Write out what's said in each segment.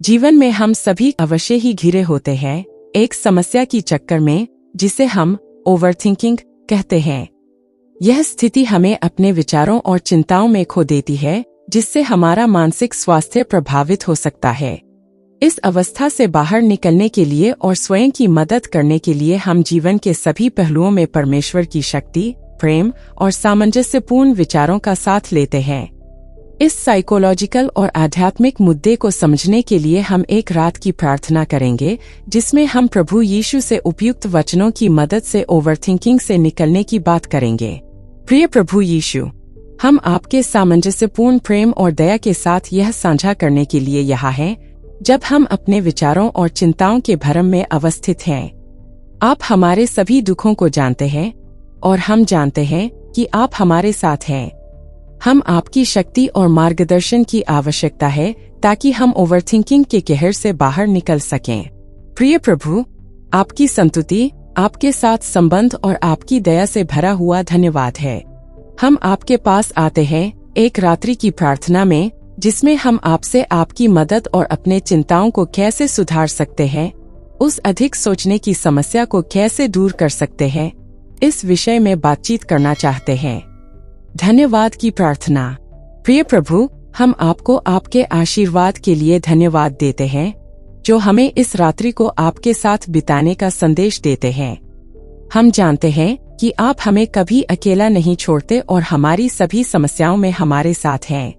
जीवन में हम सभी अवश्य ही घिरे होते हैं एक समस्या की चक्कर में, जिसे हम ओवरथिंकिंग कहते हैं। यह स्थिति हमें अपने विचारों और चिंताओं में खो देती है, जिससे हमारा मानसिक स्वास्थ्य प्रभावित हो सकता है। इस अवस्था से बाहर निकलने के लिए और स्वयं की मदद करने के लिए हम जीवन के सभी पहलुओं में परमेश्वर की शक्ति, प्रेम और सामंजस्यपूर्ण विचारों का साथ लेते हैं। इस साइकोलॉजिकल और आध्यात्मिक मुद्दे को समझने के लिए हम एक रात की प्रार्थना करेंगे, जिसमें हम प्रभु यीशु से उपयुक्त वचनों की मदद से ओवरथिंकिंग से निकलने की बात करेंगे। प्रिय प्रभु यीशु, हम आपके सामंजस्यपूर्ण प्रेम और दया के साथ यह साझा करने के लिए यहाँ हैं, जब हम अपने विचारों और चिंताओं के भरम में अवस्थित हैं। आप हमारे सभी दुखों को जानते हैं और हम जानते हैं कि आप हमारे साथ हैं। हम आपकी शक्ति और मार्गदर्शन की आवश्यकता है ताकि हम ओवरथिंकिंग के कहर से बाहर निकल सकें। प्रिय प्रभु, आपकी संतुति, आपके साथ संबंध और आपकी दया से भरा हुआ धन्यवाद है। हम आपके पास आते हैं एक रात्रि की प्रार्थना में, जिसमें हम आपसे आपकी मदद और अपने चिंताओं को कैसे सुधार सकते हैं, उस अधिक सोचने की समस्या को कैसे दूर कर सकते हैं, इस विषय में बातचीत करना चाहते हैं। धन्यवाद की प्रार्थना। प्रिय प्रभु, हम आपको आपके आशीर्वाद के लिए धन्यवाद देते हैं, जो हमें इस रात्रि को आपके साथ बिताने का संदेश देते हैं। हम जानते हैं कि आप हमें कभी अकेला नहीं छोड़ते और हमारी सभी समस्याओं में हमारे साथ हैं।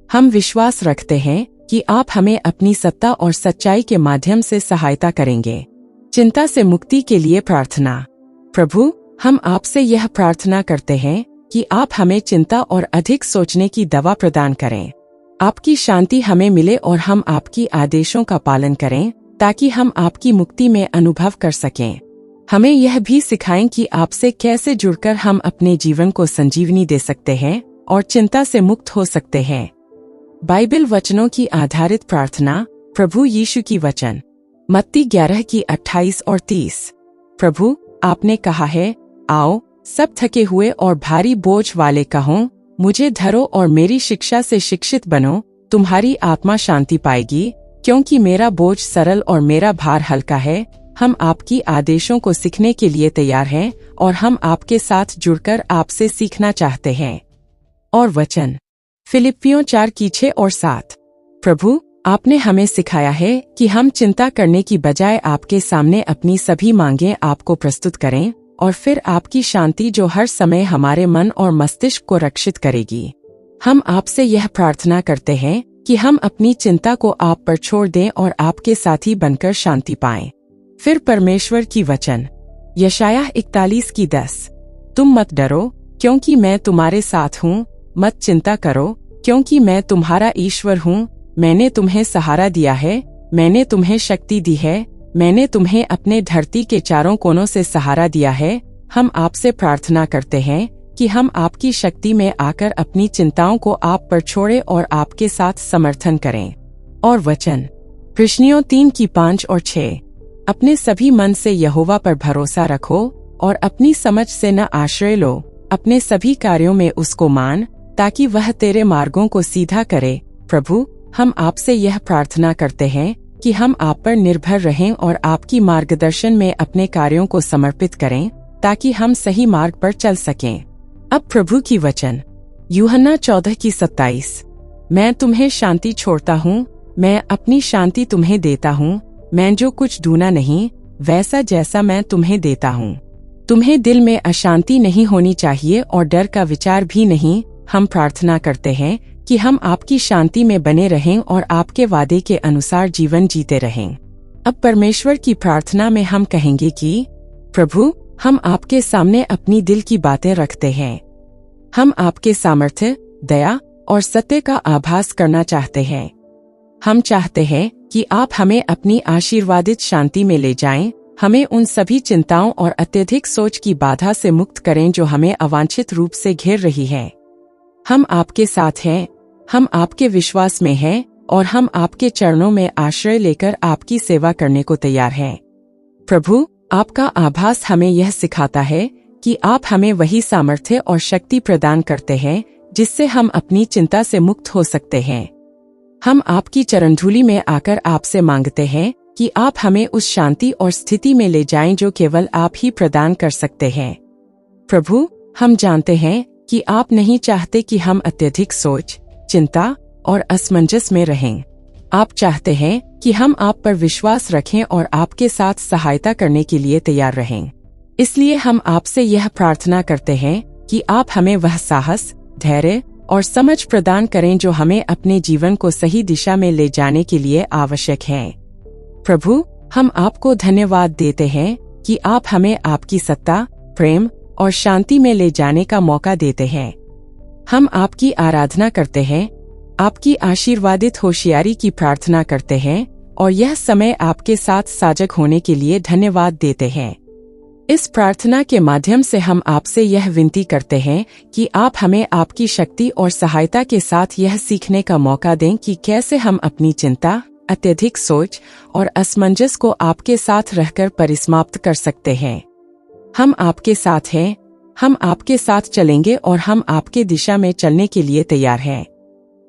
हम विश्वास रखते हैं कि आप हमें अपनी सत्ता और सच्चाई के माध्यम से सहायता करेंगे। चिंता से मुक्ति के लिए प्रार्थना। प्रभु, हम आपसे यह प्रार्थना करते हैं कि आप हमें चिंता और अधिक सोचने की दवा प्रदान करें। आपकी शांति हमें मिले और हम आपकी आदेशों का पालन करें, ताकि हम आपकी मुक्ति में अनुभव कर सकें। हमें यह भी सिखाएं कि आपसे कैसे जुड़कर हम अपने जीवन को संजीवनी दे सकते हैं और चिंता से मुक्त हो सकते हैं। बाइबल वचनों की आधारित प्रार्थना। प्रभु यीशु की वचन, मत्ती 11 की 28 और 30। प्रभु, आपने कहा है, आओ सब थके हुए और भारी बोझ वाले कहो, मुझे धरो और मेरी शिक्षा से शिक्षित बनो, तुम्हारी आत्मा शांति पाएगी, क्योंकि मेरा बोझ सरल और मेरा भार हल्का है। हम आपकी आदेशों को सीखने के लिए तैयार हैं और हम आपके साथ जुड़कर आपसे सीखना चाहते हैं। और वचन, फिलिप्पियों 4 की 6 और 7। प्रभु, आपने हमें सिखाया है कि हम चिंता करने की बजाय आपके सामने अपनी सभी मांगें आपको प्रस्तुत करें, और फिर आपकी शांति जो हर समय हमारे मन और मस्तिष्क को रक्षित करेगी। हम आपसे यह प्रार्थना करते हैं कि हम अपनी चिंता को आप पर छोड़ दें और आपके साथी बनकर शांति पाएं। फिर परमेश्वर की वचन, यशायाह 41 की 10। तुम मत डरो, क्योंकि मैं तुम्हारे साथ हूँ, मत चिंता करो, क्योंकि मैं तुम्हारा ईश्वर हूँ। मैंने तुम्हें सहारा दिया है, मैंने तुम्हें शक्ति दी है, मैंने तुम्हें अपने धरती के चारों कोनों से सहारा दिया है। हम आपसे प्रार्थना करते हैं कि हम आपकी शक्ति में आकर अपनी चिंताओं को आप पर छोड़े और आपके साथ समर्थन करें। और वचन, कृष्णियों 3 की 5 और 6। अपने सभी मन से यहोवा पर भरोसा रखो और अपनी समझ से न आश्रय लो। अपने सभी कार्यों में उसको मान, ताकि वह तेरे मार्गों को सीधा करे। प्रभु, हम आपसे यह प्रार्थना करते हैं कि हम आप पर निर्भर रहें और आपकी मार्गदर्शन में अपने कार्यों को समर्पित करें, ताकि हम सही मार्ग पर चल सकें। अब प्रभु की वचन, यूहन्ना 14 की 27। मैं तुम्हें शांति छोड़ता हूँ, मैं अपनी शांति तुम्हें देता हूँ। मैं जो कुछ दूना नहीं, वैसा जैसा मैं तुम्हें देता हूँ। तुम्हें दिल में अशांति नहीं होनी चाहिए और डर का विचार भी नहीं। हम प्रार्थना करते हैं कि हम आपकी शांति में बने रहें और आपके वादे के अनुसार जीवन जीते रहें। अब परमेश्वर की प्रार्थना में हम कहेंगे कि प्रभु, हम आपके सामने अपनी दिल की बातें रखते हैं। हम आपके सामर्थ्य, दया और सत्य का आभास करना चाहते हैं। हम चाहते हैं कि आप हमें अपनी आशीर्वादित शांति में ले जाएं, हमें उन सभी चिंताओं और अत्यधिक सोच की बाधा से मुक्त करें जो हमें अवांछित रूप से घेर रही है। हम आपके साथ हैं, हम आपके विश्वास में हैं और हम आपके चरणों में आश्रय लेकर आपकी सेवा करने को तैयार हैं। प्रभु, आपका आभास हमें यह सिखाता है कि आप हमें वही सामर्थ्य और शक्ति प्रदान करते हैं जिससे हम अपनी चिंता से मुक्त हो सकते हैं। हम आपकी चरणधूलि में आकर आपसे मांगते हैं कि आप हमें उस शांति और स्थिति में ले जाएं जो केवल आप ही प्रदान कर सकते हैं। प्रभु, हम जानते हैं कि आप नहीं चाहते कि हम अत्यधिक सोच, चिंता और असमंजस में रहें। आप चाहते हैं कि हम आप पर विश्वास रखें और आपके साथ सहायता करने के लिए तैयार रहें। इसलिए हम आपसे यह प्रार्थना करते हैं कि आप हमें वह साहस, धैर्य और समझ प्रदान करें जो हमें अपने जीवन को सही दिशा में ले जाने के लिए आवश्यक है। प्रभु, हम आपको धन्यवाद देते हैं कि आप हमें आपकी सत्ता, प्रेम और शांति में ले जाने का मौका देते हैं। हम आपकी आराधना करते हैं, आपकी आशीर्वादित होशियारी की प्रार्थना करते हैं और यह समय आपके साथ साझक होने के लिए धन्यवाद देते हैं। इस प्रार्थना के माध्यम से हम आपसे यह विनती करते हैं कि आप हमें आपकी शक्ति और सहायता के साथ यह सीखने का मौका दें कि कैसे हम अपनी चिंता, अत्यधिक सोच और असमंजस को आपके साथ रहकर परिसमाप्त कर सकते हैं। हम आपके साथ हैं, हम आपके साथ चलेंगे और हम आपके दिशा में चलने के लिए तैयार हैं।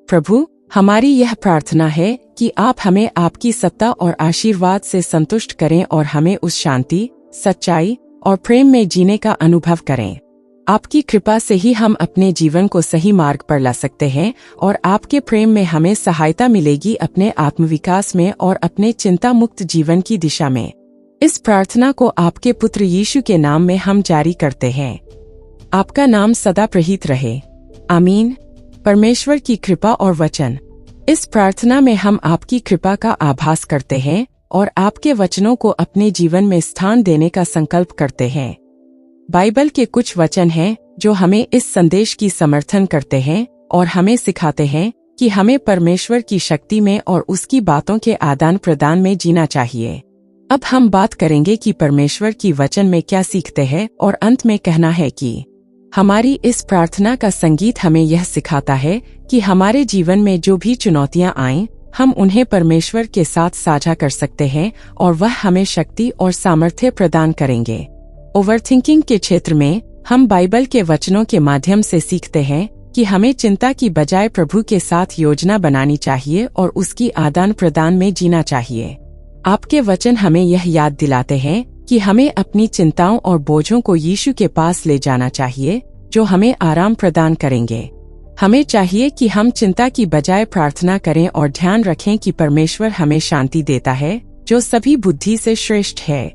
प्रभु, हमारी यह प्रार्थना है कि आप हमें आपकी सत्ता और आशीर्वाद से संतुष्ट करें और हमें उस शांति, सच्चाई और प्रेम में जीने का अनुभव करें। आपकी कृपा से ही हम अपने जीवन को सही मार्ग पर ला सकते हैं और आपके प्रेम में हमें सहायता मिलेगी अपने आत्मविकास में और अपने चिंता मुक्त जीवन की दिशा में। इस प्रार्थना को आपके पुत्र यीशु के नाम में हम जारी करते हैं। आपका नाम सदा प्रहित रहे। आमीन। परमेश्वर की कृपा और वचन। इस प्रार्थना में हम आपकी कृपा का आभास करते हैं और आपके वचनों को अपने जीवन में स्थान देने का संकल्प करते हैं। बाइबल के कुछ वचन हैं जो हमें इस संदेश की समर्थन करते हैं और हमें सिखाते हैं कि हमें परमेश्वर की शक्ति में और उसकी बातों के आदान प्रदान में जीना चाहिए। अब हम बात करेंगे कि परमेश्वर की वचन में क्या सीखते हैं और अंत में कहना है कि हमारी इस प्रार्थना का संगीत हमें यह सिखाता है कि हमारे जीवन में जो भी चुनौतियां आएं, हम उन्हें परमेश्वर के साथ साझा कर सकते हैं और वह हमें शक्ति और सामर्थ्य प्रदान करेंगे। ओवरथिंकिंग के क्षेत्र में हम बाइबल के वचनों के माध्यम से सीखते हैं कि हमें चिंता की बजाय प्रभु के साथ योजना बनानी चाहिए और उसकी आदान प्रदान में जीना चाहिए। आपके वचन हमें यह याद दिलाते हैं कि हमें अपनी चिंताओं और बोझों को यीशु के पास ले जाना चाहिए, जो हमें आराम प्रदान करेंगे। हमें चाहिए कि हम चिंता की बजाय प्रार्थना करें और ध्यान रखें कि परमेश्वर हमें शांति देता है, जो सभी बुद्धि से श्रेष्ठ है।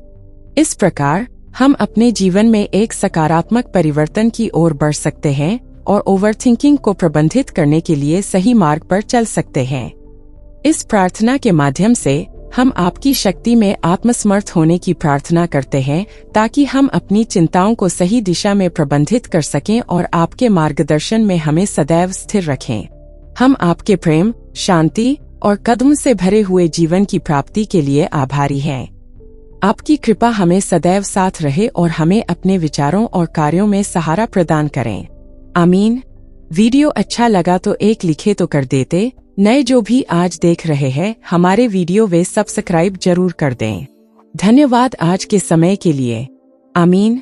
इस प्रकार हम अपने जीवन में एक सकारात्मक परिवर्तन की ओर बढ़ सकते हैं और ओवरथिंकिंग को प्रबंधित करने के लिए सही मार्ग पर चल सकते हैं। इस प्रार्थना के माध्यम से हम आपकी शक्ति में आत्मसमर्थ होने की प्रार्थना करते हैं ताकि हम अपनी चिंताओं को सही दिशा में प्रबंधित कर सकें और आपके मार्गदर्शन में हमें सदैव स्थिर रखें। हम आपके प्रेम, शांति और कदम से भरे हुए जीवन की प्राप्ति के लिए आभारी हैं। आपकी कृपा हमें सदैव साथ रहे और हमें अपने विचारों और कार्यों में सहारा प्रदान करें। आमीन। वीडियो अच्छा लगा तो एक लिखे तो कर देते। नए जो भी आज देख रहे हैं हमारे वीडियो वे सब्सक्राइब जरूर कर दें। धन्यवाद आज के समय के लिए। आमीन।